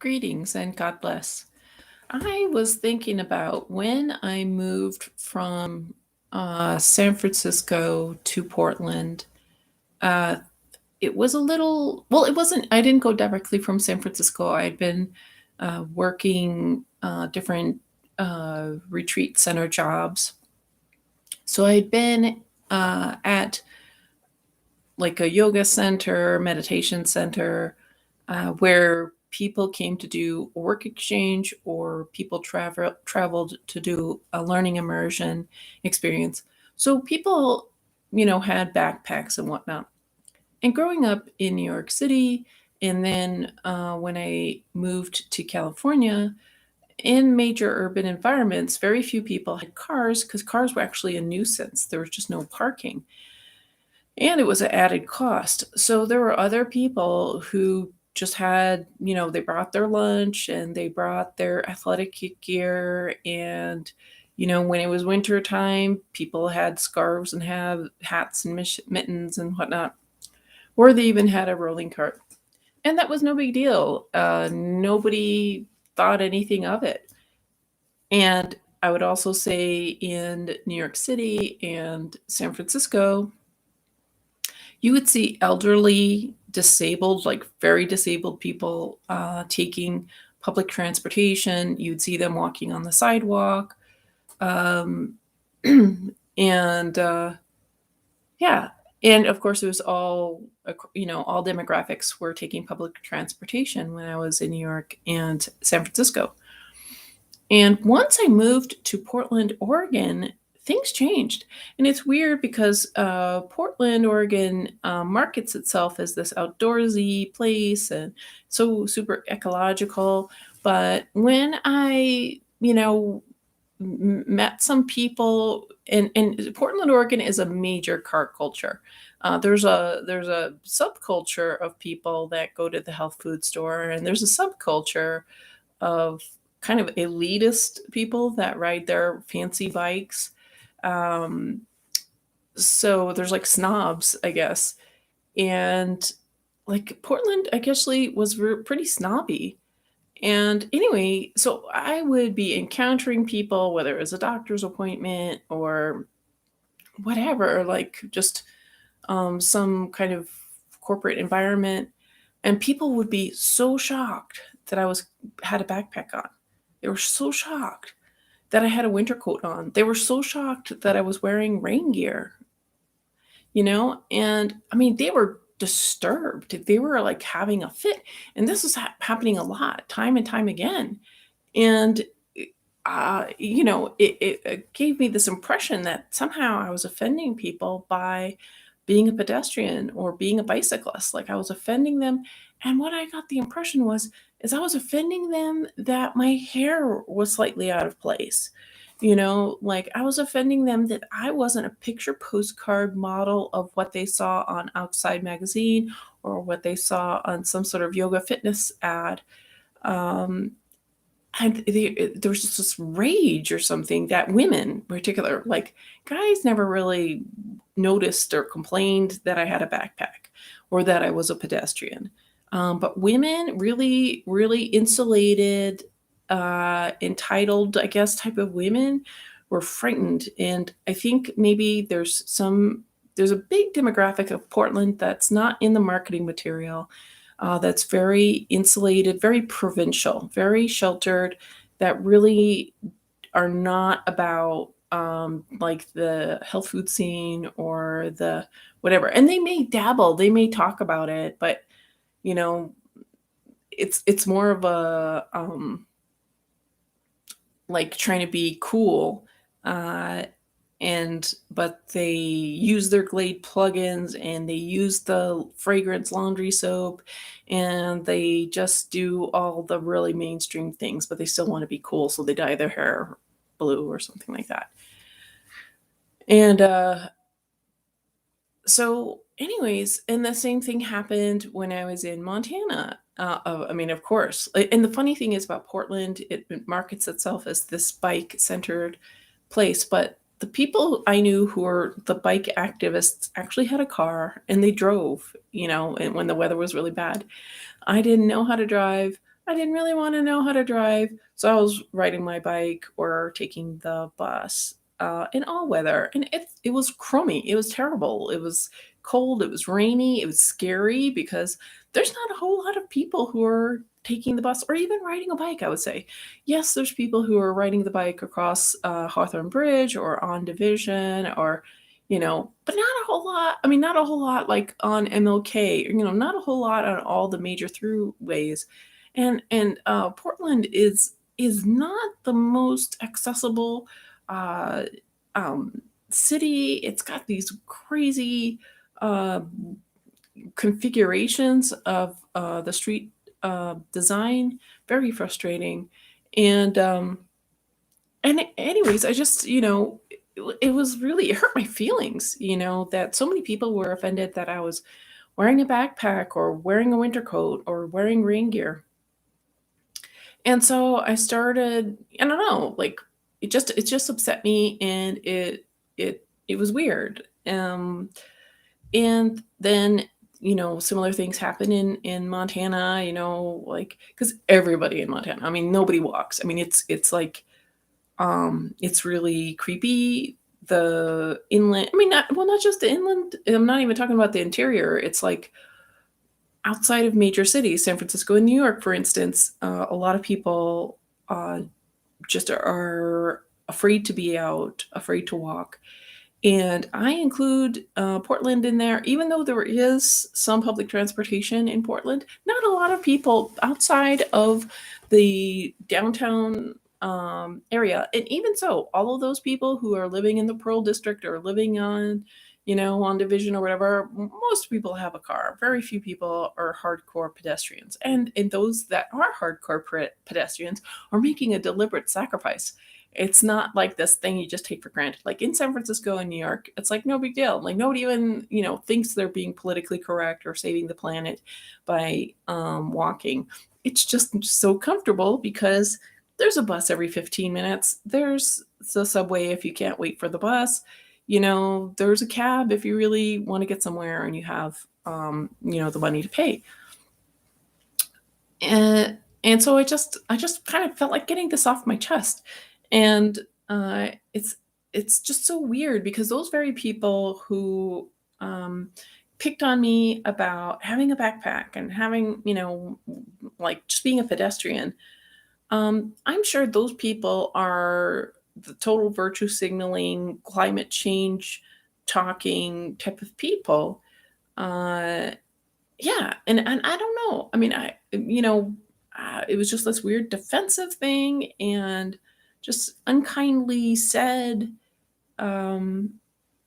Greetings and God bless. I was thinking about when I moved from San Francisco to Portland. Uh, it was a little, well, it wasn't, I didn't go directly from San Francisco. I had been working different retreat center jobs. So I'd been at like a yoga center, meditation center, where people came to do a work exchange or people traveled to do a learning immersion experience. So people, had backpacks and whatnot. And growing up in New York City, and then when I moved to California, in major urban environments, very few people had cars because cars were actually a nuisance. There was just no parking. And it was an added cost. So there were other people who just had, they brought their lunch and they brought their athletic gear. And, when it was winter time, people had scarves and had hats and mittens and whatnot. Or they even had a rolling cart. And that was no big deal. Nobody thought anything of it. And I would also say in New York City and San Francisco, you would see elderly, disabled, like very disabled people taking public transportation. You'd see them walking on the sidewalk. Um, and yeah. And of course, it was all, all demographics were taking public transportation when I was in New York and San Francisco. And once I moved to Portland, Oregon, things changed. And it's weird because Portland, Oregon markets itself as this outdoorsy place and so super ecological. But when I, met some people, and Portland, Oregon is a major car culture. There's a subculture of people that go to the health food store, and there's a subculture of kind of elitist people that ride their fancy bikes. Um, so there's like snobs, I guess. And like Portland, I guess, was pretty snobby. And anyway, so I would be encountering people, whether it was a doctor's appointment or whatever, like just some kind of corporate environment. And people would be so shocked that had a backpack on. They were so shocked that I had a winter coat on. They were so shocked that I was wearing rain gear, And I mean, they were disturbed. They were like having a fit. And this was happening a lot, time and time again. And, it gave me this impression that somehow I was offending people by being a pedestrian or being a bicyclist. Like I was offending them. And what I got the impression is I was offending them that my hair was slightly out of place. Like I was offending them that I wasn't a picture postcard model of what they saw on Outside Magazine or what they saw on some sort of yoga fitness ad. And there was just this rage or something that women in particular, like guys never really noticed or complained that I had a backpack or that I was a pedestrian. But women really, really insulated, entitled, I guess, type of women were frightened. And I think maybe there's a big demographic of Portland that's not in the marketing material, that's very insulated, very provincial, very sheltered, that really are not about like the health food scene or the whatever. And they may dabble, they may talk about it, but you know, it's more of a like trying to be cool, uh, but they use their Glade plugins and they use the fragrance laundry soap and they just do all the really mainstream things, but they still want to be cool, so they dye their hair blue or something like that. And so anyways, and the same thing happened when I was in Montana. I mean, of course. And the funny thing is about Portland, it markets itself as this bike centered place, but the people I knew who were the bike activists actually had a car and they drove, and when the weather was really bad. I didn't know how to drive. I didn't really want to know how to drive, so I was riding my bike or taking the bus in all weather, and it was crummy. It was terrible. It was cold. It was rainy. It was scary because there's not a whole lot of people who are taking the bus or even riding a bike. I would say, yes, there's people who are riding the bike across Hawthorne Bridge or on Division or but not a whole lot. I mean, not a whole lot like on MLK, not a whole lot on all the major throughways. And Portland is not the most accessible uh, city. It's got these crazy uh, configurations of the street design, very frustrating. And anyways, I just it was really, it hurt my feelings, that so many people were offended that I was wearing a backpack or wearing a winter coat or wearing rain gear. And so I started, I don't know, like it just upset me, and it was weird. And then similar things happen in Montana, like cuz everybody in Montana, I mean nobody walks. I mean it's like it's really creepy, the inland, I mean not just the inland, I'm not even talking about the interior. It's like outside of major cities, San Francisco and New York, for instance, a lot of people uh, just are afraid to be out, afraid to walk. And I include Portland in there, even though there is some public transportation in Portland. Not a lot of people outside of the downtown area. And even so, all of those people who are living in the Pearl District or living on Division or whatever, most people have a car. Very few people are hardcore pedestrians. And those that are hardcore pedestrians are making a deliberate sacrifice. It's not like this thing you just take for granted. Like in San Francisco and New York, it's like no big deal. Like nobody even, thinks they're being politically correct or saving the planet by walking. It's just so comfortable because there's a bus every 15 minutes. There's the subway if you can't wait for the bus. There's a cab if you really want to get somewhere and you have, the money to pay. And so I just kind of felt like getting this off my chest. And it's just so weird because those very people who picked on me about having a backpack and having, like just being a pedestrian, I'm sure those people are the total virtue signaling, climate change talking type of people. Uh, yeah, and I don't know. I mean, it was just this weird defensive thing and just unkindly said. Um,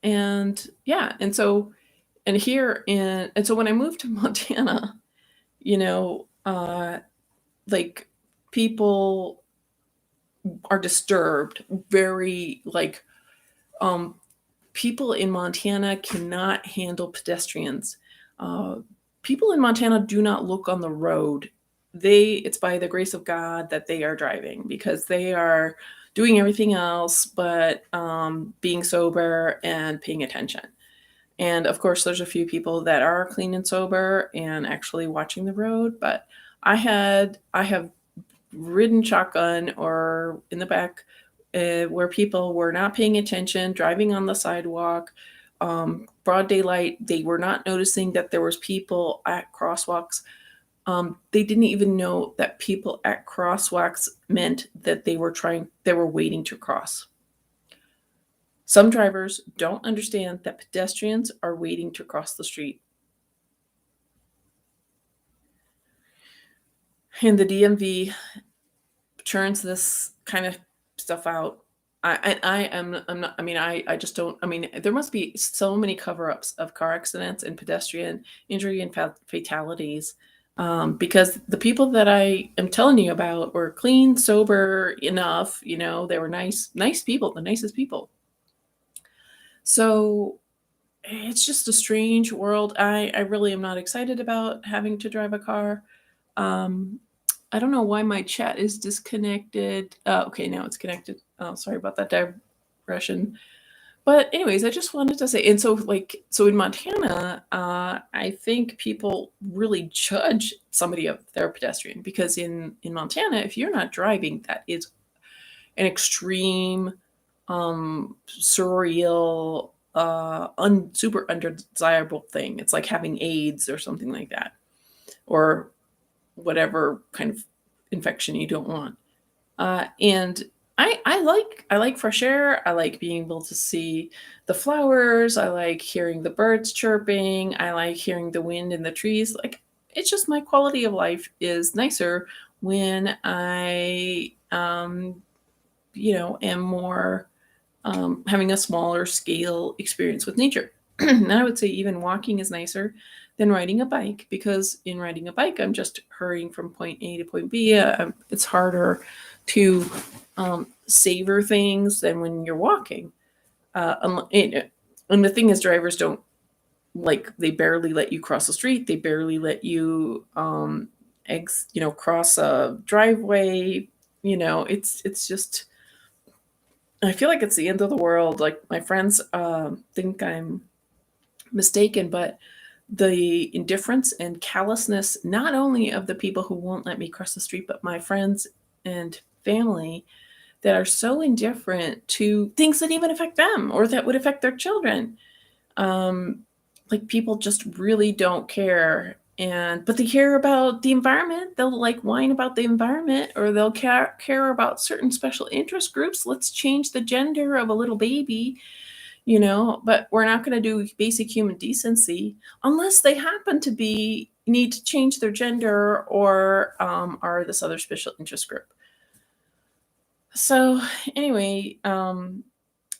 and yeah, and so when I moved to Montana, you know, like people are disturbed, very like um people in Montana cannot handle pedestrians. Uh, People in Montana do not look on the road. It's by the grace of God that they are driving because they are doing everything else but being sober and paying attention. And of course, there's a few people that are clean and sober and actually watching the road. But I have ridden shotgun or in the back where people were not paying attention, driving on the sidewalk, broad daylight. They were not noticing that there was people at crosswalks. They didn't even know that people at crosswalks meant that they were waiting to cross. Some drivers don't understand that pedestrians are waiting to cross the street. And the DMV churns this kind of stuff out. I'm not, I mean, I just don't, I mean, there must be so many cover ups of car accidents and pedestrian injury and fatalities. Because the people that I am telling you about were clean, sober enough, they were nice people, the nicest people. So it's just a strange world. I really am not excited about having to drive a car. Um, I don't know why my chat is disconnected. Okay, now it's connected. Oh, sorry about that digression. But anyways, I just wanted to say, and so so in Montana, I think people really judge somebody if they're a pedestrian, because in Montana, if you're not driving, that is an extreme, surreal, super undesirable thing. It's like having AIDS or something like that, or whatever kind of infection you don't want. And I like fresh air. I like being able to see the flowers. I like hearing the birds chirping. I like hearing the wind in the trees. Like, it's just my quality of life is nicer when I am more, having a smaller scale experience with nature. And I would say even walking is nicer than riding a bike, because in riding a bike, I'm just hurrying from point A to point B. It's harder to savor things than when you're walking. And the thing is, drivers don't, they barely let you cross the street. They barely let you, cross a driveway. It's just, I feel like it's the end of the world. Like, my friends think I'm mistaken, but the indifference and callousness, not only of the people who won't let me cross the street, but my friends and family that are so indifferent to things that even affect them or that would affect their children. Um, like, people just really don't care. But they care about the environment. They'll like whine about the environment, or they'll care about certain special interest groups. Let's change the gender of a little baby, but we're not going to do basic human decency unless they happen to be need to change their gender, or are this other special interest group. So anyway,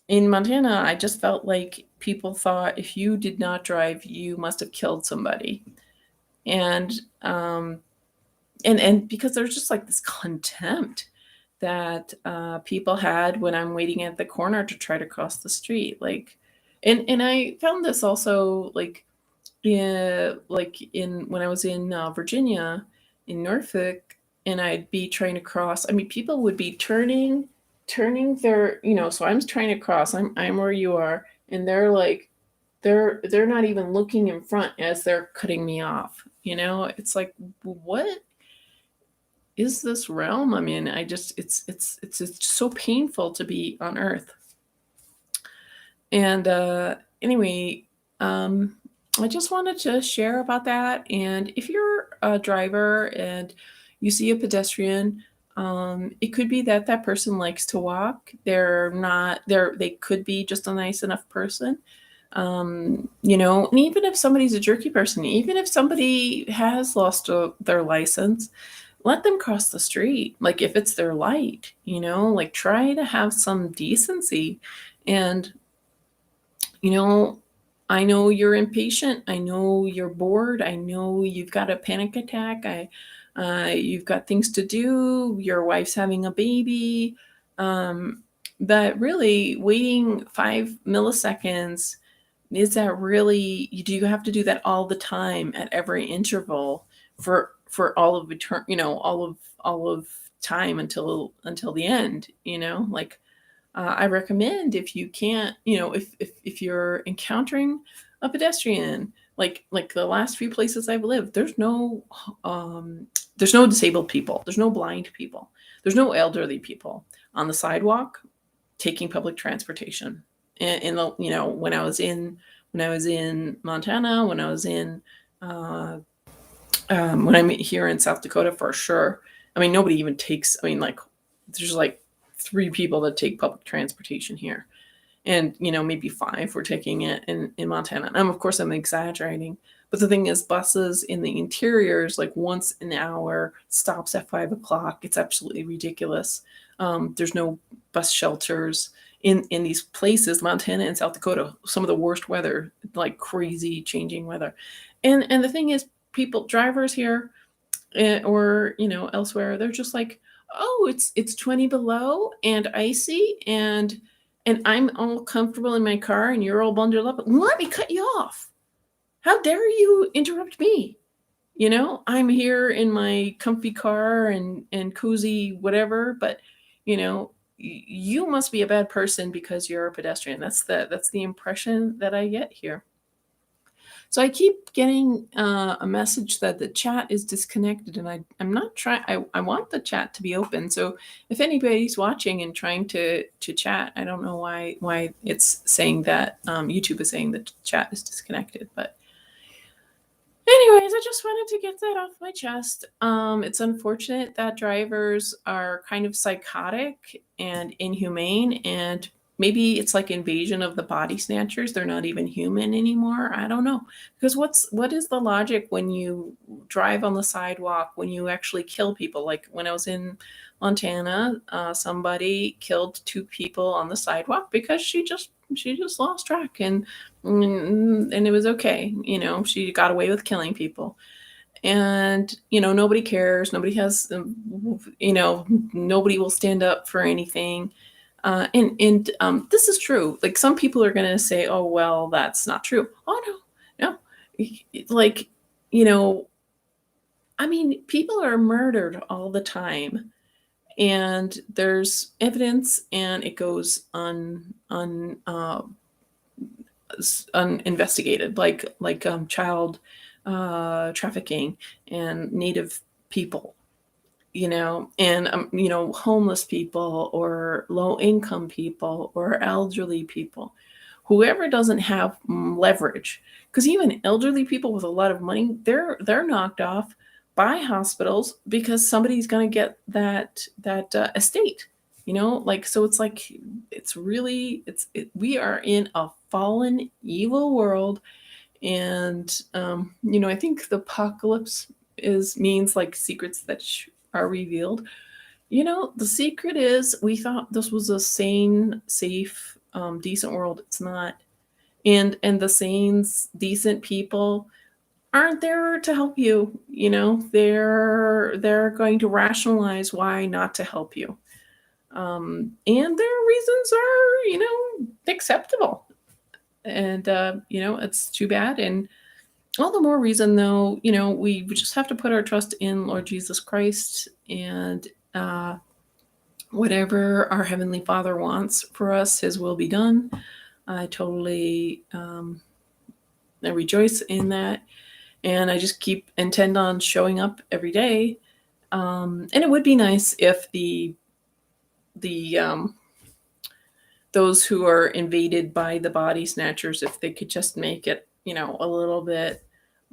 in Montana, I just felt like people thought if you did not drive, you must have killed somebody. And because there's just like this contempt that people had when I'm waiting at the corner to try to cross the street. And I found this also, in when I was in Virginia, in Norfolk, and I'd be trying to cross. I mean, people would be turning their, so I'm trying to cross. I'm where you are, and they're like, they're not even looking in front as they're cutting me off. It's like, what is this realm I'm in? I just, it's so painful to be on Earth. And anyway, I just wanted to share about that. And if you're a driver and you see a pedestrian, it could be that that person likes to walk. They're not there. They could be just a nice enough person. And even if somebody's a jerky person, even if somebody has lost their license, let them cross the street. Like, if it's their light, like, try to have some decency. And, I know you're impatient. I know you're bored. I know you've got a panic attack. You've got things to do. Your wife's having a baby. But really, waiting 5 milliseconds, is that really? Do you have to do that all the time at every interval for all of all of time until the end? I recommend, if you can't, if you're encountering a pedestrian, like the last few places I've lived, there's no disabled people, there's no blind people, there's no elderly people on the sidewalk taking public transportation. When I was in Montana, uh, when I'm here in South Dakota, for sure. I mean, nobody even takes. I mean, there's like 3 people that take public transportation here, and maybe 5 were taking it in Montana. And of course, I'm exaggerating, but the thing is, buses in the interiors, like, once an hour, stops at 5 o'clock. It's absolutely ridiculous. There's no bus shelters in these places, Montana and South Dakota. Some of the worst weather, like crazy changing weather. And the thing is, drivers here, or elsewhere, they're just like, oh, it's 20 below and icy, and I'm all comfortable in my car, and you're all bundled up. Let me cut you off. How dare you interrupt me? I'm here in my comfy car and cozy whatever, but you know you must be a bad person because you're a pedestrian. That's the impression that I get here. So I keep getting a message that the chat is disconnected, and I'm not trying. I want the chat to be open. So if anybody's watching and trying to chat, I don't know why it's saying that YouTube is saying that the chat is disconnected. But anyways, I just wanted to get that off my chest. It's unfortunate that drivers are kind of psychotic and inhumane, and maybe it's like invasion of the body snatchers. They're not even human anymore. I don't know. Because what is the logic when you drive on the sidewalk, when you actually kill people? Like when I was in Montana, somebody killed two people on the sidewalk because she just lost track, and it was okay. She got away with killing people, and nobody cares. Nobody has, nobody will stand up for anything. And this is true. Like some people are going to say, "Oh, well, that's not true." Oh no, no, like you know, I mean, people are murdered all the time, and there's evidence, and it goes uninvestigated, like child trafficking and Native people, and homeless people or low income people or elderly people, whoever doesn't have leverage. Because even elderly people with a lot of money, they're knocked off by hospitals because somebody's going to get that estate. Like, so it's like we are in a fallen evil world. And I think the apocalypse is means like secrets that are revealed. The secret is we thought this was a sane, safe, decent world. It's not. And the sane, decent people aren't there to help you. They're going to rationalize why not to help you. And their reasons are, acceptable. And it's too bad. And all the more reason, though, we just have to put our trust in Lord Jesus Christ, and whatever our Heavenly Father wants for us, His will be done. I totally I rejoice in that, and I just intend on showing up every day. And it would be nice if the those who are invaded by the body snatchers, if they could just make it, a little bit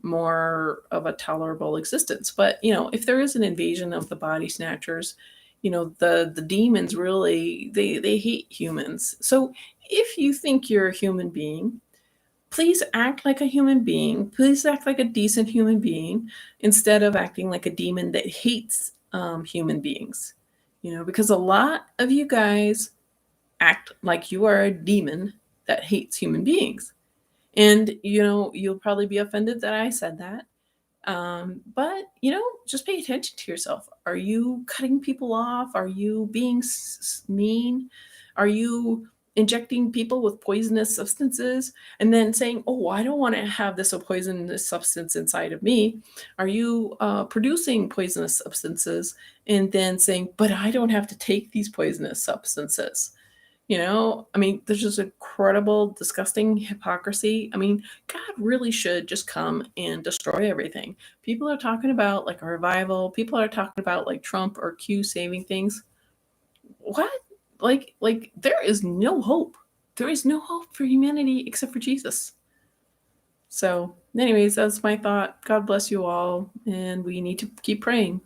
more of a tolerable existence. But if there is an invasion of the body snatchers, the demons really they hate humans. So if you think you're a human being, please act like a human being. Please act like a decent human being instead of acting like a demon that hates human beings. Because a lot of you guys act like you are a demon that hates human beings. And, you'll probably be offended that I said that. But, just pay attention to yourself. Are you cutting people off? Are you being mean? Are you injecting people with poisonous substances and then saying, "Oh, I don't want to have this a poisonous substance inside of me"? Are you producing poisonous substances and then saying, "But I don't have to take these poisonous substances"? I mean, there's just incredible, disgusting hypocrisy. I mean, God really should just come and destroy everything. People are talking about like a revival. People are talking about like Trump or Q saving things. What? Like there is no hope. There is no hope for humanity except for Jesus. So, anyways, that's my thought. God bless you all, and we need to keep praying.